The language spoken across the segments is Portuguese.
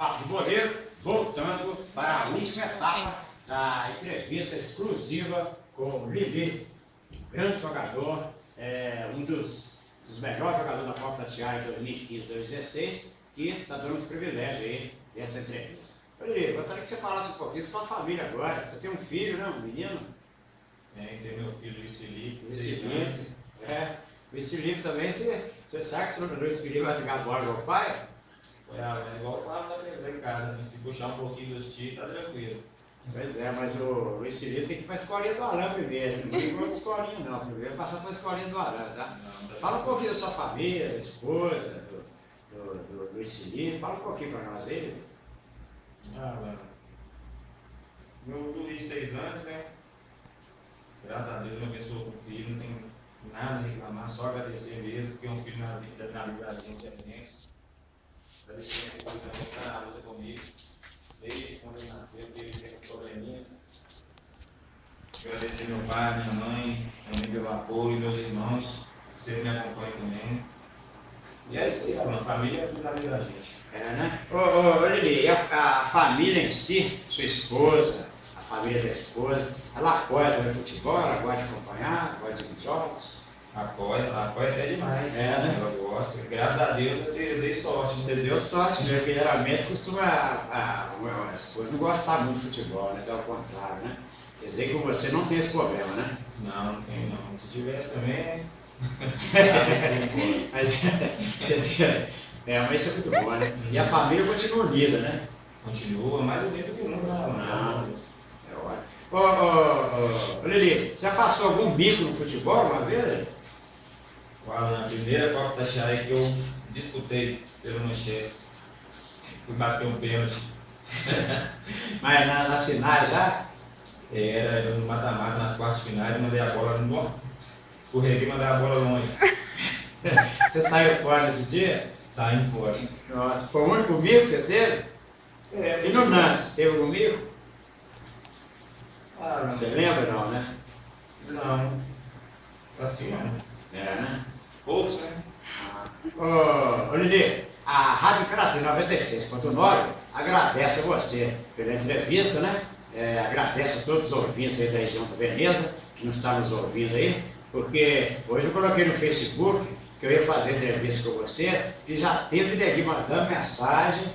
Papo de Boleiro, voltando para a última etapa da entrevista exclusiva com o Lili, grande jogador, um dos melhores jogadores da Copa Tatiaia 2015-2016, que está dando os privilégios aí dessa entrevista. Lili, gostaria que você falasse um pouquinho da sua família agora. Você tem um filho, né? Um menino? Tem meu filho Luiz Felipe. Luiz Felipe também, você sabe que o Luiz Felipe vai jogar bola com o pai? É igual eu falava lá em casa, né? Se puxar um pouquinho dos tios, tá tranquilo. Pois é, mas o Luiz Felipe tem que ir para a escolinha do Alan primeiro, não tem para outra escolinha não, primeiro passar para a escolinha do Alan, tá? Fala um pouquinho da sua família, da esposa, do Luiz Felipe, fala um pouquinho para nós aí. Meu Luiz, 6 anos, né? Graças a Deus, uma pessoa com filho, não tem nada a reclamar, só agradecer mesmo, porque um filho na vida da gente é gente. Agradecer a Deus que está na luta comigo, desde quando ele nasceu, que ele tem um probleminha. Agradecer meu pai, minha mãe, também pelo apoio, meus irmãos, que sempre me acompanham também. E é isso aí, a família é tudo na vida da gente. Né? Ô Lili, e a família em si, sua esposa, a família da esposa, ela apoia também futebol, ela gosta de acompanhar, gosta de jogos? Apoia até demais. Né? Ela gosta. Graças a Deus eu dei sorte. Você deu sorte, né? Porque geralmente costuma a esposa não gostar muito de futebol, né? Ao contrário, né? Quer dizer que com você não tem esse problema, né? Não tem não. Se tivesse também. Mas isso é muito bom, né? E a família continua unida, né? Continua, mais ou menos que nunca. Não. É ótimo. Ô Lili, você já passou algum bico no futebol uma vez? Na primeira Copa Tatiaia que eu disputei pelo Manchester, fui bater um pênalti. Mas nas finais já? Era no mata-mata, nas quartas finais, eu mandei a bola, escorreguei e mandei a bola longe. Você saiu fora nesse dia? Saindo fora. Nossa, foi o único mico que você teve? E no Nantes, teve algum mico? Você lembra não, né? Não. Assim não. Né? Poucos, né? Ô Lili, a Rádio Imperatriz 96.9 agradece a você pela entrevista, né? Agradece a todos os ouvintes aí da região da Veneza, que nos estão nos ouvindo aí, porque hoje eu coloquei no Facebook que eu ia fazer entrevista com você, que já teve daqui mandando mensagem.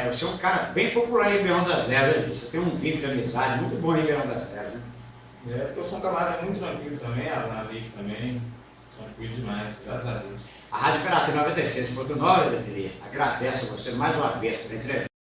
Você é um cara bem popular em Ribeirão das Neves, né? Você tem um vínculo de amizade muito bom em Ribeirão das Neves, né? Eu sou um camarada muito tranquilo também, a amigo também, tranquilo demais, graças a Deus. A Rádio Imperatriz 96.9, Lili, agradece a você mais uma vez pela entrevista.